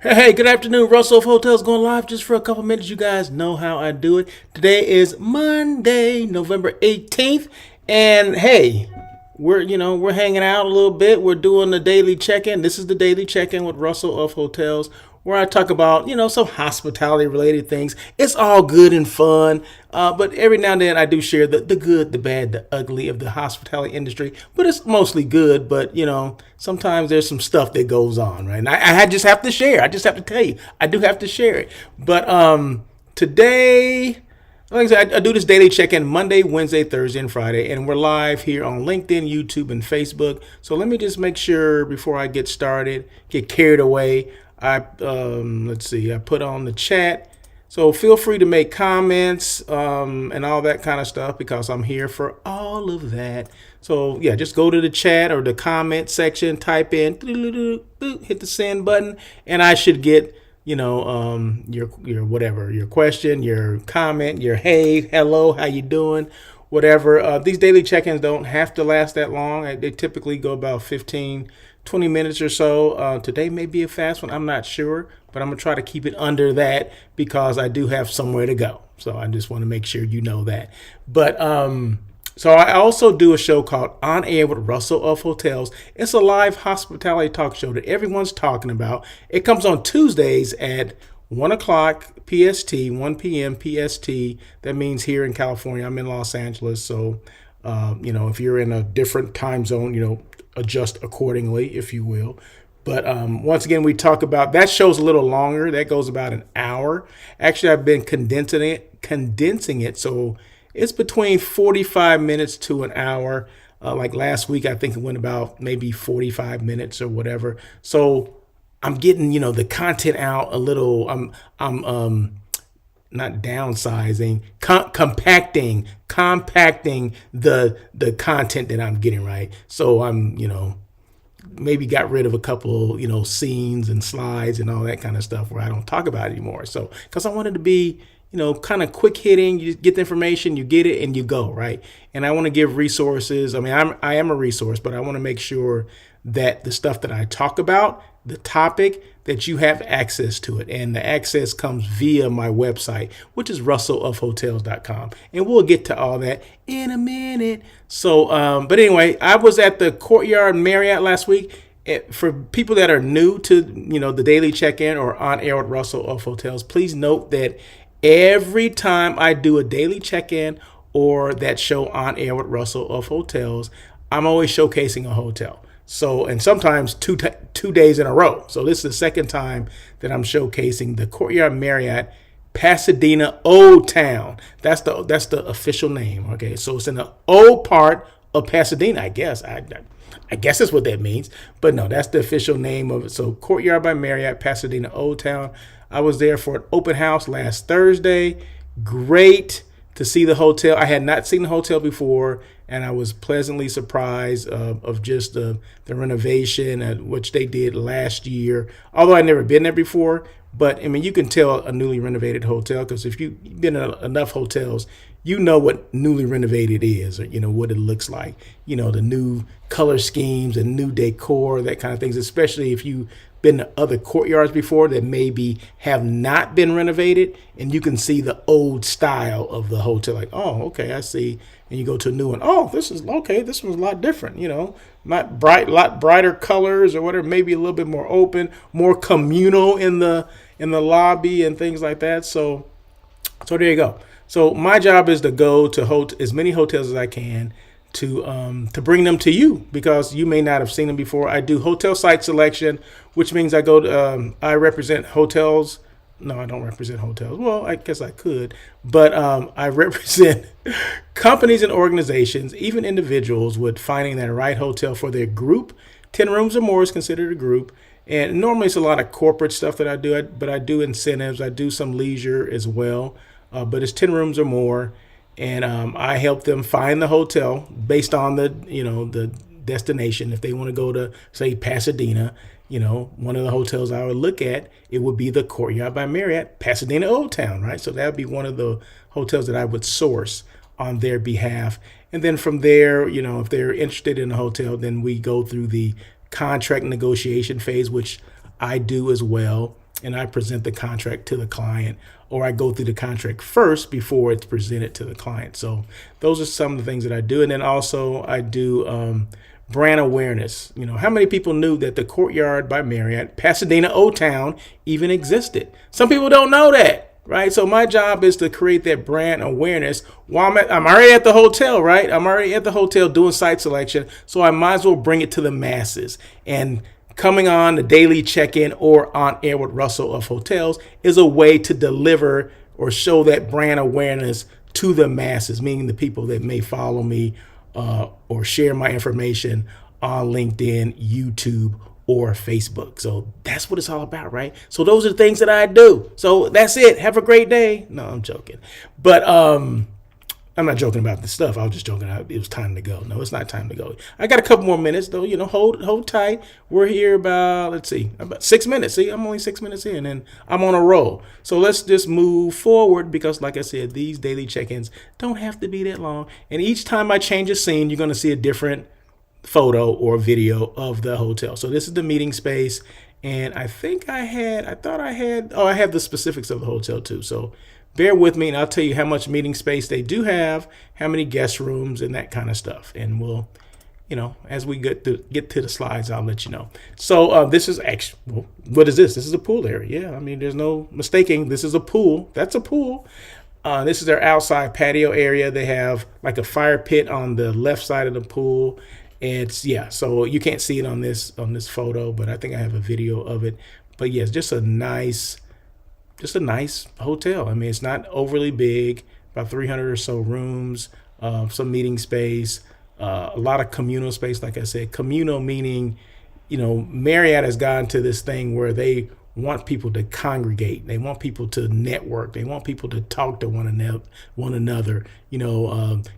Hey, good afternoon. Russell of Hotels going live just for a couple minutes. You guys know how I do it. Today is Monday, November 18th. And hey, we're hanging out a little bit. We're doing the daily check-in. This is the daily check-in with Russell of Hotels, where I talk about, some hospitality related things. It's all good and fun. But every now and then I do share the good, the bad, the ugly of the hospitality industry. But it's mostly good. But, sometimes there's some stuff that goes on, right? And I just have to share. I just have to tell you. I do have to share it. But today, like I said, I do this daily check-in Monday, Wednesday, Thursday, and Friday, and we're live here on LinkedIn, YouTube, and Facebook. So let me just make sure before I get started, get carried away. I put on the chat. So feel free to make comments and all that kind of stuff because I'm here for all of that. So yeah, just go to the chat or the comment section, type in, hit the send button, and I should get your whatever, your question, your comment, your hey, hello, how you doing, whatever. These daily check-ins don't have to last that long. They typically go about 15, 20 minutes or so. Today may be a fast one. I'm not sure, but I'm going to try to keep it under that because I do have somewhere to go. So I just want to make sure you know that. But so I also do a show called On Air with Russell of Hotels. It's a live hospitality talk show that everyone's talking about. It comes on Tuesdays at 1 o'clock PST, 1 p.m. PST. That means here in California. I'm in Los Angeles. So, if you're in a different time zone, adjust accordingly, if you will. But once again, we talk about that show's a little longer. That goes about an hour. Actually, I've been condensing it. So it's between 45 minutes to an hour. Like last week, I think it went about maybe 45 minutes or whatever. So I'm getting, the content out a little. I'm not downsizing, compacting the content that I'm getting, right. So I'm, maybe got rid of a couple, scenes and slides and all that kind of stuff where I don't talk about it anymore. So, because I wanted to be, kind of quick hitting. You get the information, you get it, and you go, right. And I want to give resources. I mean, I am a resource, but I want to make sure that the stuff that I talk about, the topic, that you have access to it. And the access comes via my website, which is russellofhotels.com. And we'll get to all that in a minute. So, but anyway, I was at the Courtyard Marriott last week. For people that are new to, the daily check-in or On Air with Russell of Hotels, please note that every time I do a daily check-in or that show On Air with Russell of Hotels, I'm always showcasing a hotel. So, and sometimes two days in a row. So this is the second time that I'm showcasing the Courtyard Marriott Pasadena Old Town. That's the official name. Okay, so it's in the old part of Pasadena, I guess. I guess that's what that means. But no, that's the official name of it. So Courtyard by Marriott Pasadena Old Town. I was there for an open house last Thursday. Great to see the hotel. I had not seen the hotel before, and I was pleasantly surprised of just the renovation, which they did last year. Although I'd never been there before, but I mean, you can tell a newly renovated hotel because if you've been in enough hotels, you know what newly renovated is, or what it looks like. The new color schemes and new decor, that kind of things. Especially if you've been to other courtyards before that maybe have not been renovated, and you can see the old style of the hotel. Like, oh, okay, I see. And you go to a new one. Oh, this is okay. This one's a lot different. Not bright, lot brighter colors or whatever. Maybe a little bit more open, more communal in the lobby and things like that. So there you go. So my job is to go to as many hotels as I can to bring them to you because you may not have seen them before. I do hotel site selection, which means I go to I represent hotels. No, I don't represent hotels. Well, I guess I could, but I represent companies and organizations, even individuals, with finding that right hotel for their group. 10 rooms or more is considered a group. And normally it's a lot of corporate stuff that I do, but I do incentives. I do some leisure as well, but it's 10 rooms or more. And I help them find the hotel based on the destination. If they want to go to, say, Pasadena, one of the hotels I would look at, it would be the Courtyard by Marriott, Pasadena Old Town, right? So that would be one of the hotels that I would source on their behalf. And then from there, if they're interested in a hotel, then we go through the contract negotiation phase, which I do as well. and I present the contract to the client, or I go through the contract first before it's presented to the client. So those are some of the things that I do. And then also I do brand awareness. How many people knew that the Courtyard by Marriott, Pasadena Old Town, even existed? Some people don't know that, right? So my job is to create that brand awareness while I'm already at the hotel, right? I'm already at the hotel doing site selection, so I might as well bring it to the masses. And coming on the daily check-in or on air with Russell of Hotels is a way to deliver or show that brand awareness to the masses, meaning the people that may follow me or share my information on LinkedIn, YouTube, or Facebook. So that's what it's all about, right? So those are the things that I do. So that's it. Have a great day. No, I'm joking. But I'm not joking about the stuff. I was just joking. It was time to go. No, it's not time to go. I got a couple more minutes though. Hold tight. We're here about 6 minutes. See, I'm only 6 minutes in, and I'm on a roll. So let's just move forward because, like I said, these daily check-ins don't have to be that long. And each time I change a scene, you're going to see a different photo or video of the hotel. So this is the meeting space, and I have the specifics of the hotel too. So bear with me, and I'll tell you how much meeting space they do have, how many guest rooms, and that kind of stuff. And we'll, as we get to the slides, I'll let you know. So this is actually, what is this? This is a pool area. Yeah, I mean, there's no mistaking. This is a pool. That's a pool. This is their outside patio area. They have like a fire pit on the left side of the pool. So you can't see it on this photo, but I think I have a video of it. But yes, just a nice hotel. I mean, it's not overly big, about 300 or so rooms, some meeting space, a lot of communal space. Like I said, communal meaning, Marriott has gotten to this thing where they want people to congregate. They want people to network. They want people to talk to one another,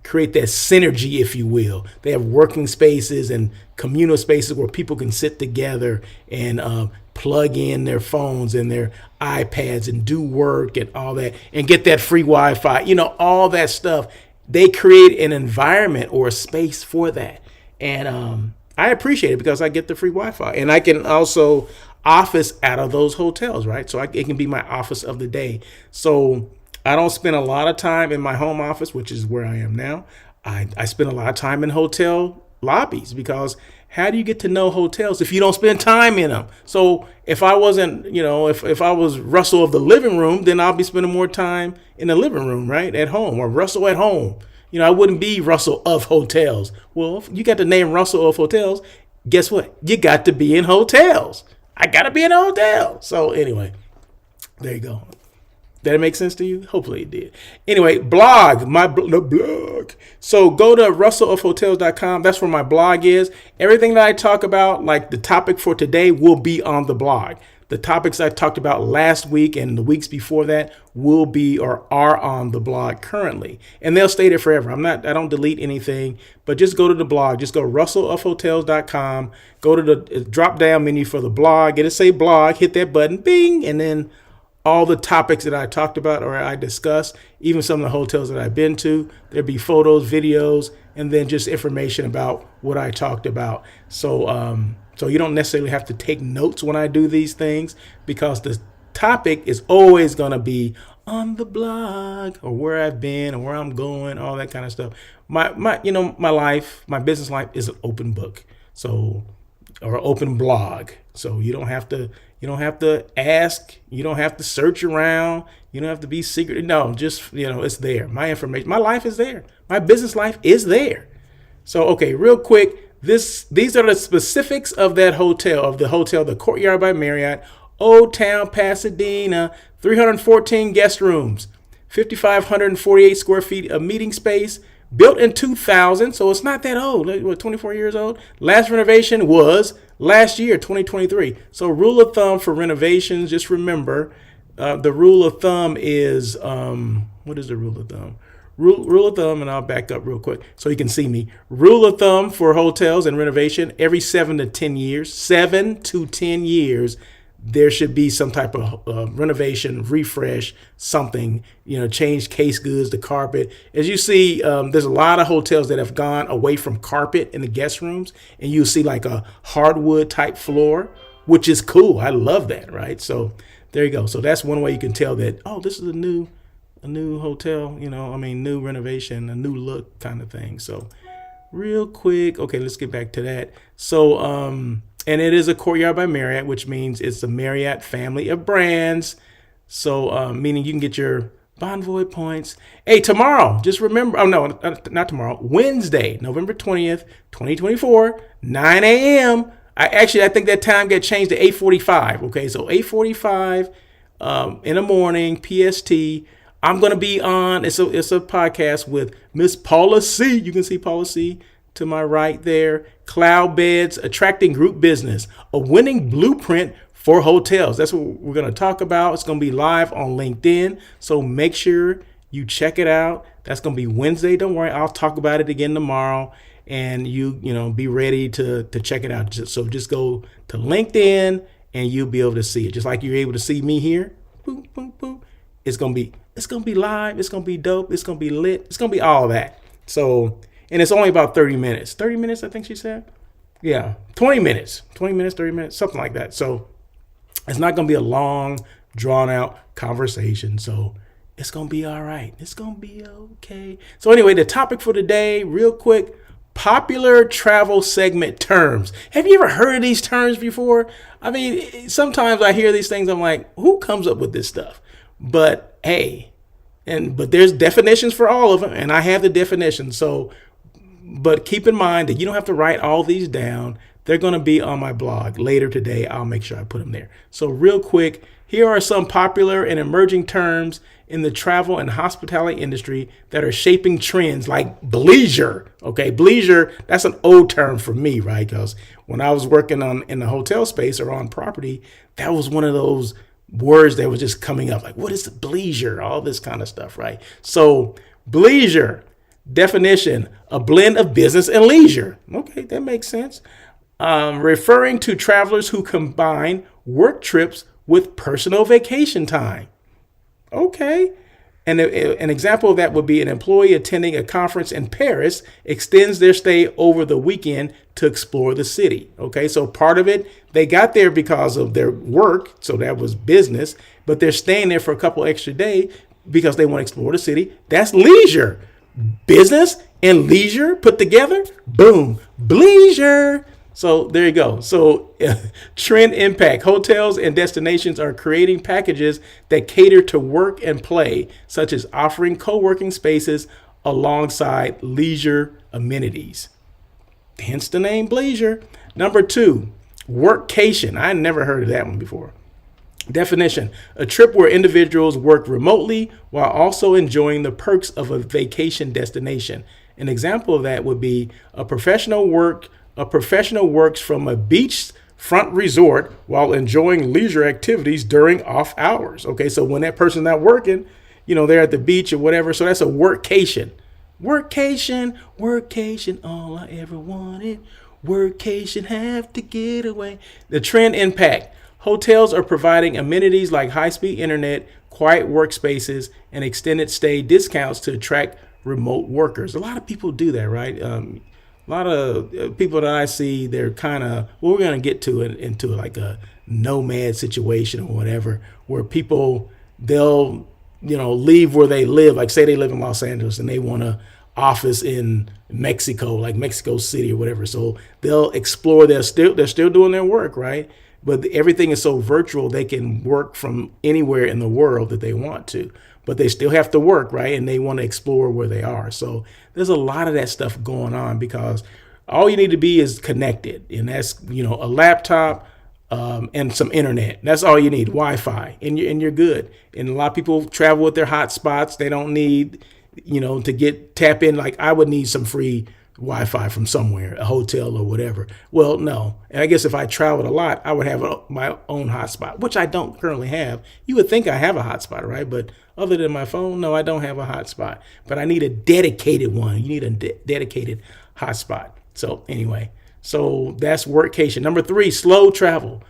create that synergy, if you will. They have working spaces and communal spaces where people can sit together and plug in their phones and their iPads and do work and all that and get that free Wi-Fi, all that stuff. They create an environment or a space for that. And I appreciate it because I get the free Wi-Fi, and I can also office out of those hotels, right? So it can be my office of the day. So I don't spend a lot of time in my home office, which is where I am now. I spend a lot of time in hotel lobbies because how do you get to know hotels if you don't spend time in them? So if I wasn't, if I was Russell of the living room, then I'll be spending more time in the living room, right? At home, or Russell at home. I wouldn't be Russell of Hotels. Well, if you got the name Russell of Hotels, guess what? You got to be in hotels. I got to be in a hotel. So anyway, there you go. Did it make sense to you? Hopefully it did. Anyway, blog, the blog. So go to russellofhotels.com. That's where my blog is. Everything that I talk about, like the topic for today, will be on the blog. The topics I talked about last week and the weeks before that will be or are on the blog currently. And they'll stay there forever. I don't delete anything, but just go to the blog. Just go russellofhotels.com. Go to the drop down menu for the blog. It'll say blog, hit that button, bing, and then all the topics that I talked about or I discussed, even some of the hotels that I've been to, there'll be photos, videos, and then just information about what I talked about. So you don't necessarily have to take notes when I do these things because the topic is always going to be on the blog or where I've been or where I'm going, all that kind of stuff. My life, my business life is an open book. So, or open blog. So you don't have to ask, you don't have to search around, you don't have to be secret. No, just, it's there. My information, my life is there. My business life is there. So, okay, real quick, these are the specifics of that hotel, the Courtyard by Marriott, Old Town, Pasadena, 314 guest rooms, 5,548 square feet of meeting space, built in 2000, so it's not that old, 24 years old. Last renovation was last year, 2023. So rule of thumb for renovations, just remember, the rule of thumb is, what is the rule of thumb? Rule of thumb, and I'll back up real quick so you can see me. Rule of thumb for hotels and renovation, every 7 to 10 years, there should be some type of renovation, refresh, something, change case goods, the carpet. As you see, there's a lot of hotels that have gone away from carpet in the guest rooms, and you'll see like a hardwood type floor, which is cool. I love that, right? So there you go. So that's one way you can tell that, oh, this is a new hotel, new renovation, a new look kind of thing. So real quick, okay, let's get back to that. So, and it is a Courtyard by Marriott, which means it's the Marriott family of brands. So, meaning you can get your Bonvoy points. Hey, tomorrow, just remember, oh no, not tomorrow, Wednesday, November 20th, 2024, 9 a.m. I think that time got changed to 8:45. Okay, so 8:45 in the morning, PST. I'm going to be on, it's a podcast with Miss Paula C. You can see Paula C. to my right there. Cloud Beds, Attracting Group Business, a winning blueprint for hotels. That's what we're going to talk about. It's going to be live on LinkedIn. So make sure you check it out. That's going to be Wednesday. Don't worry. I'll talk about it again tomorrow. And you be ready to check it out. So just go to LinkedIn and you'll be able to see it. Just like you're able to see me here. Boom, boom, boom. It's going to be live. It's going to be dope. It's going to be lit. It's going to be all that. So, and it's only about 30 minutes. 30 minutes, I think she said. Yeah, 20 minutes, 30 minutes, something like that. So it's not going to be a long, drawn out conversation. So it's going to be all right. It's going to be okay. So anyway, the topic for today, real quick, popular travel segment terms. Have you ever heard of these terms before? I mean, sometimes I hear these things. I'm like, who comes up with this stuff? But hey, but there's definitions for all of them, and I have the definitions. So, but keep in mind that you don't have to write all these down. They're going to be on my blog later today. I'll make sure I put them there. So real quick, here are some popular and emerging terms in the travel and hospitality industry that are shaping trends, like bleisure. Okay, bleisure, that's an old term for me, right? Because when I was working in the hotel space or on property, that was one of those words that was just coming up, like, what is the bleisure? All this kind of stuff, right? So bleisure, definition, a blend of business and leisure. Okay, that makes sense. Referring to travelers who combine work trips with personal vacation time. Okay. And an example of that would be an employee attending a conference in Paris extends their stay over the weekend to explore the city. Okay, so part of it, they got there because of their work, so that was business, but they're staying there for a couple extra days because they want to explore the city. That's leisure. Business and leisure put together, boom, bleisure. So there you go. So trend impact. Hotels and destinations are creating packages that cater to work and play, such as offering co-working spaces alongside leisure amenities. Hence the name Bleisure. Number 2, workcation. I never heard of that one before. Definition, a trip where individuals work remotely while also enjoying the perks of a vacation destination. An example of that would be a professional works from a beachfront resort while enjoying leisure activities during off hours. Okay, so when that person's not working, they're at the beach or whatever. So that's a workcation. Workation, all I ever wanted. Workation, have to get away. The trend impact. Hotels are providing amenities like high-speed internet, quiet workspaces, and extended stay discounts to attract remote workers. A lot of people do that, right? A lot of people that I see, they're kind of, we're going to get to it into like a nomad situation or whatever, where people, they'll, leave where they live. Like say they live in Los Angeles and they want to office in Mexico, like Mexico City or whatever. So they'll explore, they're still doing their work, right? But everything is so virtual, they can work from anywhere in the world that they want to, but they still have to work, right? And they want to explore where they are. So there's a lot of that stuff going on because all you need to be is connected. And that's, a laptop and some internet. That's all you need, Wi-Fi, and you're good. And a lot of people travel with their hotspots. They don't need, to tap in. Like I would need some free Wi-Fi from somewhere, a hotel or whatever. Well, no. And I guess if I traveled a lot, I would have my own hotspot, which I don't currently have. You would think I have a hotspot, right? But other than my phone, no, I don't have a hotspot. But I need a dedicated one. You need a dedicated hotspot. So anyway, so that's workcation. Number 3, slow travel.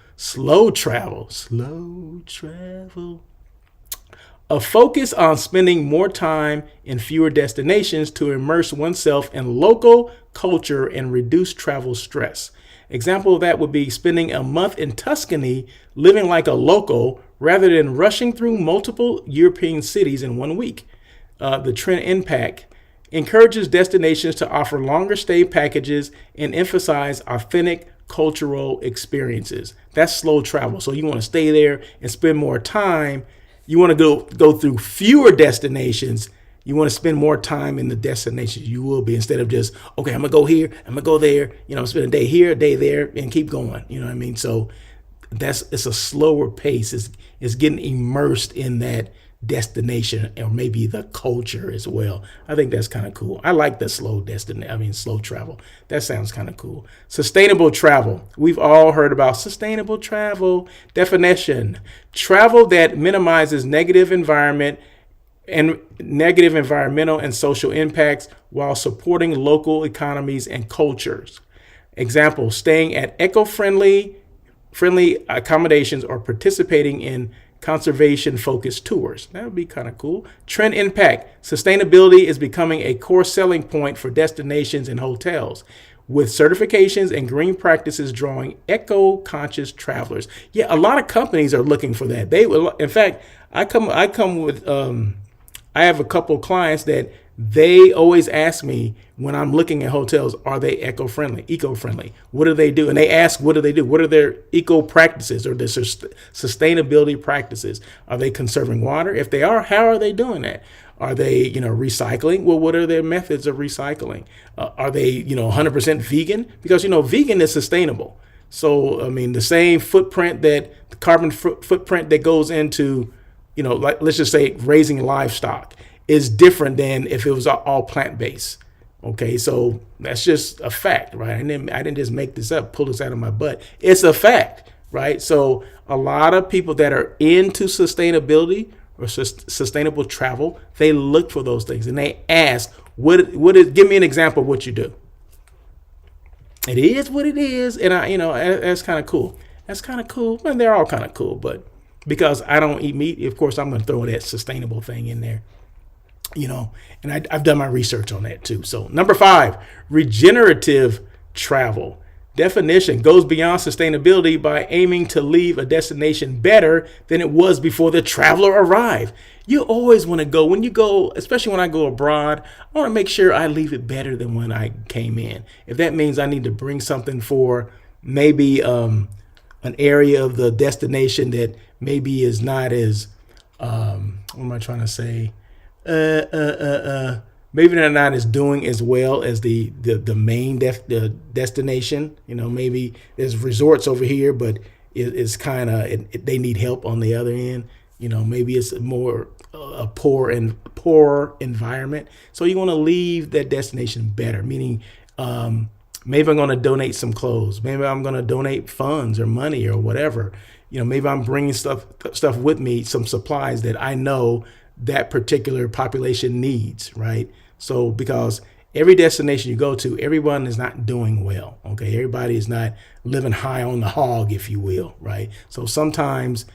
A focus on spending more time in fewer destinations to immerse oneself in local culture and reduce travel stress. Example of that would be spending a month in Tuscany, living like a local rather than rushing through multiple European cities in 1 week. The trend impact encourages destinations to offer longer stay packages and emphasize authentic cultural experiences. That's slow travel. So you want to stay there and spend more time. You want to go through fewer destinations. You want to spend more time in the destinations you will be, instead of just, okay, I'm going to go here, I'm going to go there, spend a day here, a day there, and keep going. You know what I mean? So it's a slower pace. It's getting immersed in that destination, or maybe the culture as well. I think that's kind of cool. I like the slow travel. That sounds kind of cool. Sustainable travel. We've all heard about sustainable travel. Definition: travel that minimizes negative environmental and social impacts while supporting local economies and cultures. Example: staying at eco-friendly accommodations or participating in conservation-focused tours. That would be kind of cool. Trend impact. Sustainability is becoming a core selling point for destinations and hotels, with certifications and green practices drawing eco-conscious travelers. Yeah, a lot of companies are looking for that. In fact, I have a couple of clients that they always ask me when I'm looking at hotels, are they eco-friendly? What do they do? And they ask, what do they do? What are their eco practices or their sustainability practices? Are they conserving water? If they are, how are they doing that? Are they, recycling? Well, what are their methods of recycling? Are they, 100% vegan? Because, vegan is sustainable. So, the same the carbon footprint that goes into, let's just say raising livestock is different than if it was all plant-based. Okay, so that's just a fact, right? I didn't just make this up, pull this out of my butt. It's a fact, right? So a lot of people that are into sustainability or sustainable travel, they look for those things and they ask, give me an example of what you do. It is what it is, and that's kind of cool. That's kind of cool. And they're all kind of cool, but because I don't eat meat, of course, I'm going to throw that sustainable thing in there. And I've done my research on that too. So 5, regenerative travel. Definition: goes beyond sustainability by aiming to leave a destination better than it was before the traveler arrived. You always want to go, when you go, especially when I go abroad, I want to make sure I leave it better than when I came in. If that means I need to bring something for maybe an area of the destination that maybe is not as, what am I trying to say? Maybe they're not as doing as well as the main destination. Maybe there's resorts over here, but it's kind of they need help on the other end. Maybe it's more a poor environment. So you want to leave that destination better, meaning maybe I'm going to donate some clothes. Maybe I'm going to donate funds or money or whatever. Maybe I'm bringing stuff with me, some supplies that I know that particular population needs, right? So because every destination you go to, everyone is not doing well, okay? Everybody is not living high on the hog, if you will, right? So sometimes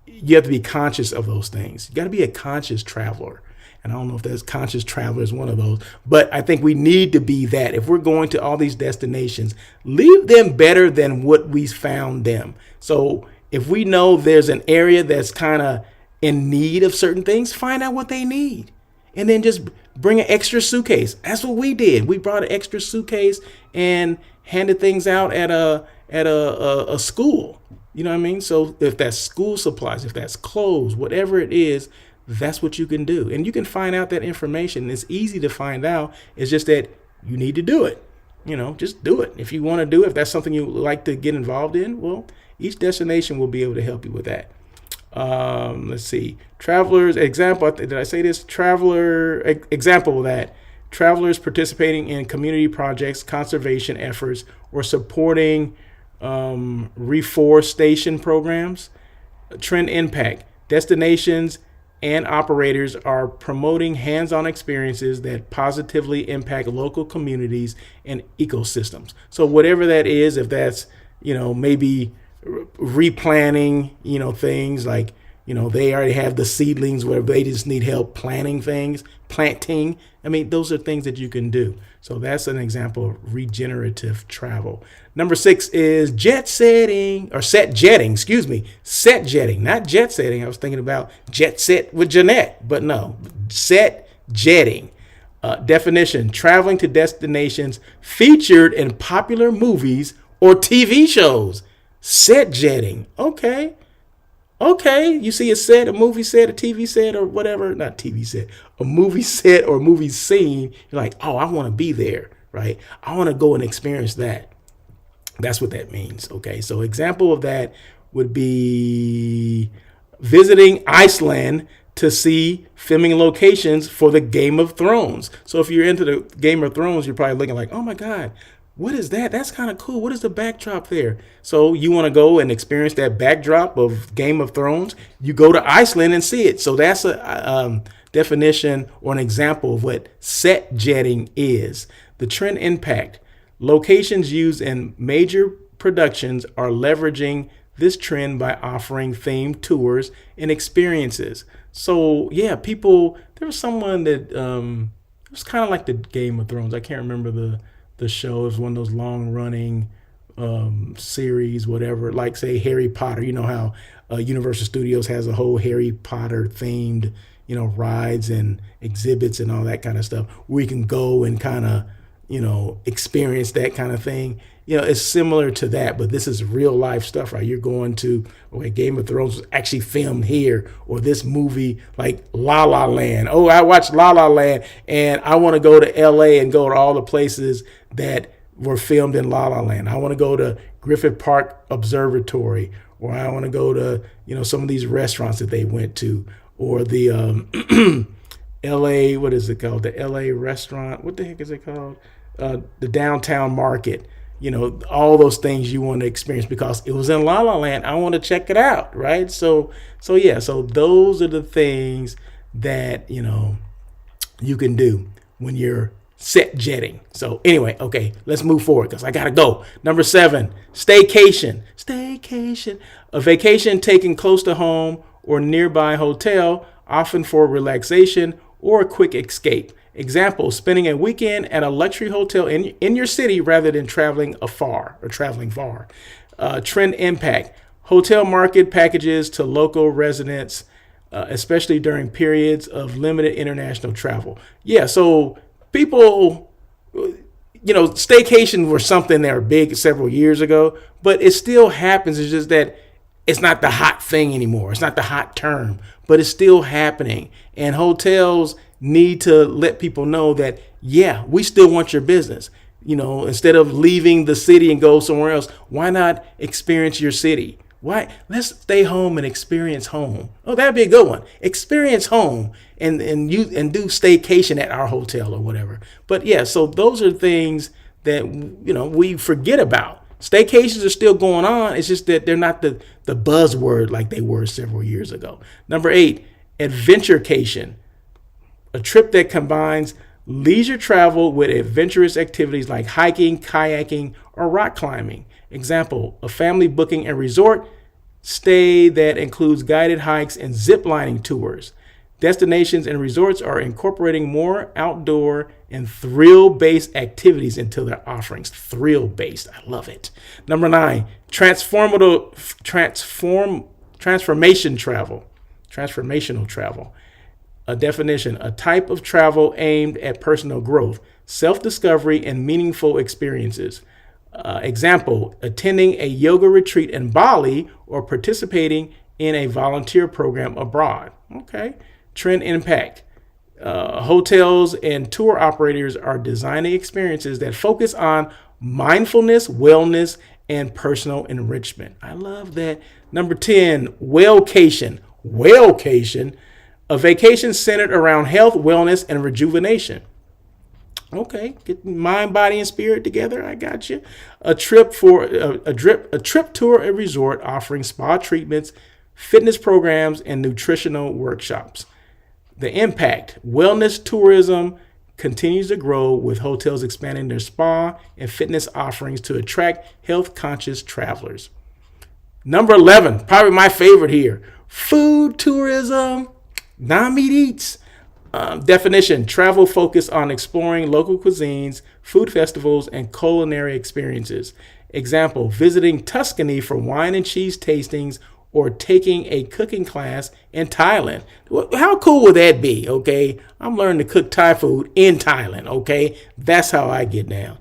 you have to be conscious of those things. You got to be a conscious traveler. And I don't know if that's conscious traveler is one of those, but I think we need to be that. If we're going to all these destinations, leave them better than what we found them. So if we know there's an area that's kind of in need of certain things, find out what they need. And then just bring an extra suitcase. That's what we did. We brought an extra suitcase and handed things out at a school. You know what I mean? So if that's school supplies, if that's clothes, whatever it is, that's what you can do. And you can find out that information. It's easy to find out. It's just that you need to do it. Just do it. If you want to do it, if that's something you like to get involved in, well, each destination will be able to help you with that. Let's see. Travelers, example, did I say this? Example of that. Travelers participating in community projects, conservation efforts, or supporting reforestation programs. Trend impact. Destinations and operators are promoting hands-on experiences that positively impact local communities and ecosystems. So whatever that is, if that's, maybe replanting, things like They already have the seedlings where they just need help planting. I mean, those are things that you can do. So that's an example of regenerative travel. Number 6 is jet setting, or set jetting, set jetting, not jet setting. I was thinking about jet set with Jeanette, but no, set jetting. Definition: traveling to destinations featured in popular movies or TV shows. Set jetting. Okay, you see a movie set, a TV set, or whatever, not TV set, a movie set or movie scene. You're like, oh, I want to be there, right? I want to go and experience that. That's what that means. Okay, so example of that would be visiting Iceland to see filming locations for the Game of Thrones. So if you're into the Game of Thrones, you're probably looking like, oh my God, what is that? That's kind of cool. What is the backdrop there? So you want to go and experience that backdrop of Game of Thrones. You go to Iceland and see it. So that's a definition or an example of what set jetting is. The trend impact. Locations used in major productions are leveraging this trend by offering themed tours and experiences. So yeah, there was someone that it was kind of like the Game of Thrones. I can't remember the show. It was one of those long running series, whatever, like say Harry Potter. You know how Universal Studios has a whole Harry Potter themed, rides and exhibits and all that kind of stuff, where you can go and kind of, experience that kind of thing. It's similar to that, but this is real life stuff, right? You're going to, Game of Thrones was actually filmed here, or this movie like La La Land. Oh, I watched La La Land and I want to go to LA and go to all the places that were filmed in La La Land. I want to go to Griffith Park Observatory, or I want to go to, some of these restaurants that they went to, or the LA, what is it called? The LA restaurant. What the heck is it called? The downtown market. All those things you want to experience because it was in La La Land. I want to check it out, right? So those are the things that, you can do when you're set jetting. So anyway, okay, let's move forward because I got to go. Number 7, staycation. A vacation taken close to home or nearby hotel, often for relaxation or a quick escape. Example, spending a weekend at a luxury hotel in your city rather than traveling far. Trend impact. Hotel market packages to local residents, especially during periods of limited international travel. Yeah, so people, staycation were something that were big several years ago, but it still happens. It's just that it's not the hot thing anymore. It's not the hot term, but it's still happening. And hotels need to let people know that, yeah, we still want your business. Instead of leaving the city and go somewhere else, why not experience your city? Why? Let's stay home and experience home. Oh, that'd be a good one. Experience home and do staycation at our hotel or whatever. But yeah, so those are things that, we forget about. Staycations are still going on. It's just that they're not the buzzword like they were several years ago. Number 8, adventurecation. A trip that combines leisure travel with adventurous activities like hiking, kayaking, or rock climbing. Example, a family booking a resort stay that includes guided hikes and zip lining tours. Destinations and resorts are incorporating more outdoor and thrill-based activities into their offerings. Thrill-based, I love it. Number 9, transformational travel. A definition, a type of travel aimed at personal growth, self-discovery, and meaningful experiences. Example, attending a yoga retreat in Bali or participating in a volunteer program abroad. Okay. Trend impact. Hotels and tour operators are designing experiences that focus on mindfulness, wellness, and personal enrichment. I love that. Number 10, wellcation. A vacation centered around health, wellness, and rejuvenation. Okay, get mind, body, and spirit together. I got you. A trip tour a resort offering spa treatments, fitness programs, and nutritional workshops. The impact: wellness tourism continues to grow with hotels expanding their spa and fitness offerings to attract health-conscious travelers. Number 11, probably my favorite here. Food tourism, non-meat eats. Definition: travel focused on exploring local cuisines, food festivals, and culinary experiences. Example: visiting Tuscany for wine and cheese tastings or taking a cooking class in Thailand. How cool would that be? Okay, I'm learning to cook Thai food in Thailand. Okay, that's how I get down.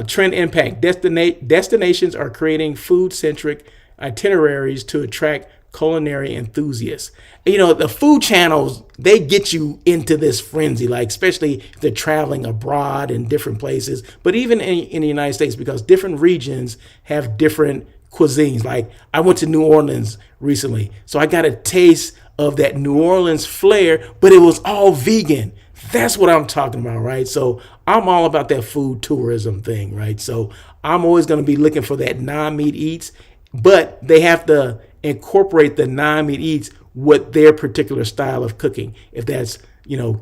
Trend impact: destinations are creating food-centric itineraries to attract culinary enthusiasts. The food channels, they get you into this frenzy, like especially if they're traveling abroad in different places, but even in the United States, because different regions have different cuisines. Like I went to New Orleans recently, so I got a taste of that New Orleans flair, but it was all vegan. That's what I'm talking about, right? So I'm all about that food tourism thing, right? So I'm always going to be looking for that non-meat eats, but they have to incorporate the non-meat eats with their particular style of cooking. If that's,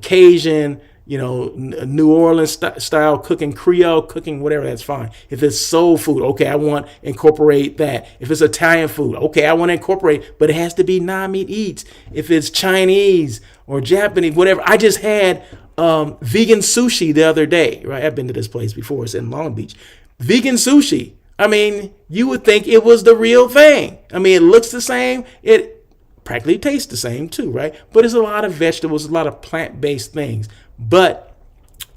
Cajun, New Orleans style cooking, Creole cooking, whatever, that's fine. If it's soul food, okay, I want to incorporate that. If it's Italian food, okay, I want to incorporate, but it has to be non-meat eats. If it's Chinese or Japanese, whatever. I just had vegan sushi the other day, right? I've been to this place before. It's in Long Beach. Vegan sushi. I mean, you would think it was the real thing. I mean, it looks the same. It practically tastes the same too, right? But it's a lot of vegetables, a lot of plant-based things. But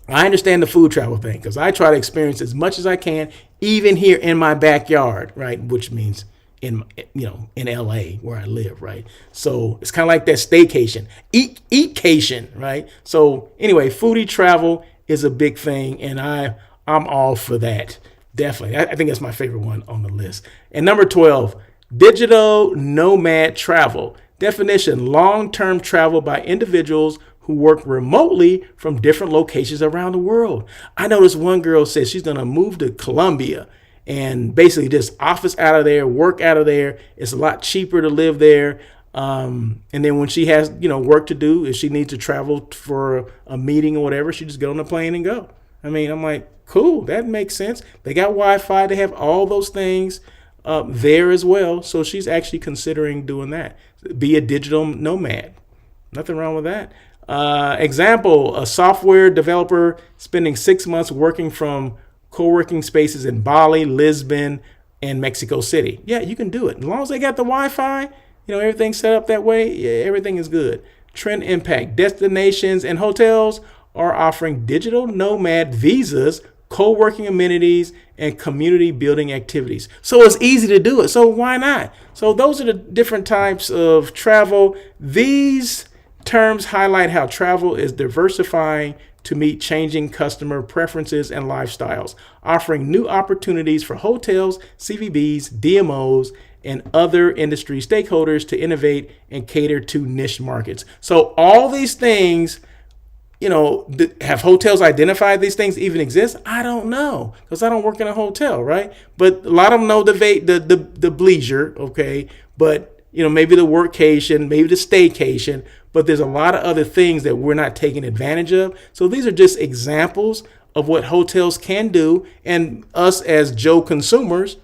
I understand the food travel thing because I try to experience as much as I can, even here in my backyard, right? Which means in LA where I live, right? So it's kind of like that staycation, eatcation, right? So anyway, foodie travel is a big thing, and I'm all for that. Definitely. I think that's my favorite one on the list. And number 12, digital nomad travel. Definition: long-term travel by individuals who work remotely from different locations around the world. I know this one girl says she's going to move to Colombia and basically just office out of there, work out of there. It's a lot cheaper to live there. And then when she has, work to do, if she needs to travel for a meeting or whatever, she just get on the plane and go. I mean, I'm like, cool, that makes sense. They got Wi-Fi. They have all those things there as well. So she's actually considering doing that. Be a digital nomad. Nothing wrong with that. Example, a software developer spending 6 months working from co-working spaces in Bali, Lisbon, and Mexico City. Yeah, you can do it. As long as they got the Wi-Fi, everything's set up that way, yeah, everything is good. Trend impact: destinations and hotels are offering digital nomad visas, co-working amenities, and community building activities. So it's easy to do it. So why not? So those are the different types of travel. These terms highlight how travel is diversifying to meet changing customer preferences and lifestyles, offering new opportunities for hotels, CVBs, DMOs, and other industry stakeholders to innovate and cater to niche markets. So all these things, have hotels identified these things even exist? I don't know, because I don't work in a hotel, right? But a lot of them know the Bleisure, okay? But, maybe the workcation, maybe the staycation, but there's a lot of other things that we're not taking advantage of. So these are just examples of what hotels can do. And us as Joe consumers,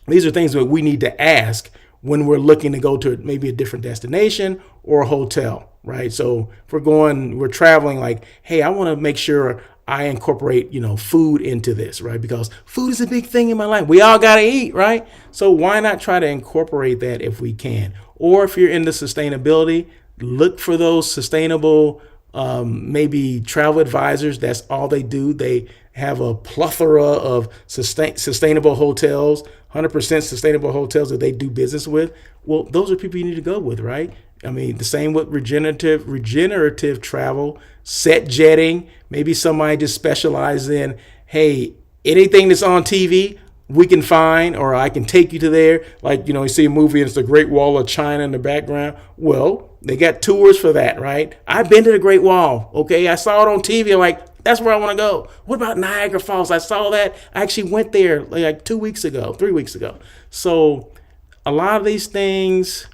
these are things that we need to ask when we're looking to go to maybe a different destination or a hotel, right? So if we're traveling, like, hey, I want to make sure I incorporate, food into this, right? Because food is a big thing in my life. We all got to eat, right? So why not try to incorporate that if we can? Or if you're into sustainability, look for those sustainable, maybe travel advisors. That's all they do. They have a plethora of sustainable hotels, 100% sustainable hotels that they do business with. Well, those are people you need to go with, right? I mean, the same with regenerative travel, set jetting. Maybe somebody just specializes in, hey, anything that's on TV, we can find, or I can take you to there. Like, you see a movie and it's the Great Wall of China in the background. Well, they got tours for that, right? I've been to the Great Wall. Okay. I saw it on TV. I'm like, that's where I want to go. What about Niagara Falls? I saw that. I actually went there like 3 weeks ago. So a lot of these things,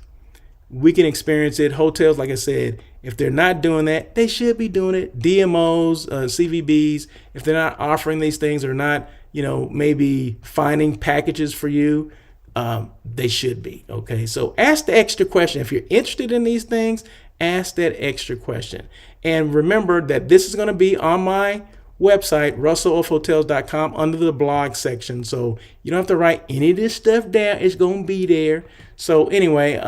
we can experience it. Hotels, like I said, if they're not doing that, they should be doing it. DMOs, CVBs, if they're not offering these things or not, maybe finding packages for you, they should be. Okay, so ask the extra question. If you're interested in these things, ask that extra question. And remember that this is going to be on my website, russellofhotels.com, under the blog section. So you don't have to write any of this stuff down. It's going to be there. So anyway,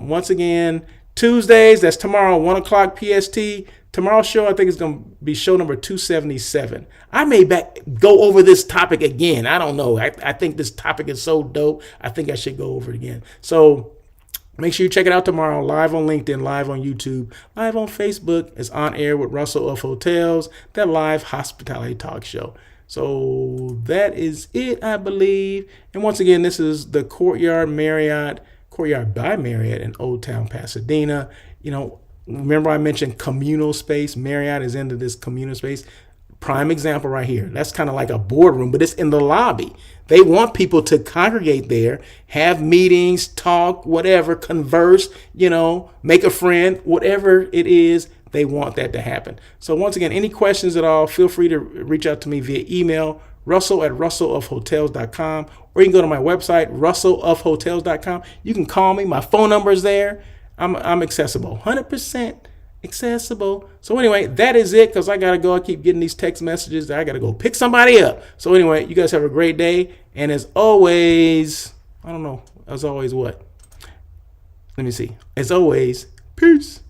once again, Tuesdays, that's tomorrow, 1 o'clock PST. Tomorrow's show, I think, is going to be show number 277. I may go over this topic again. I don't know. I think this topic is so dope. I think I should go over it again. So make sure you check it out tomorrow, live on LinkedIn, live on YouTube, live on Facebook. It's On Air with Russell of Hotels, that live hospitality talk show. So that is it, I believe. And once again, this is the Courtyard by Marriott in Old Town, Pasadena. Remember I mentioned communal space. Marriott is into this communal space. Prime example right here. That's kind of like a boardroom, but it's in the lobby. They want people to congregate there, have meetings, talk, whatever, converse, make a friend, whatever it is, they want that to happen. So once again, any questions at all, feel free to reach out to me via email, russell@russellofhotels.com, or you can go to my website, russellofhotels.com. You can call me. My phone number is there. I'm accessible, 100% accessible. So anyway, that is it, because I got to go. I keep getting these text messages that I got to go pick somebody up. So anyway, you guys have a great day. And as always, I don't know, as always what? Let me see. As always, peace.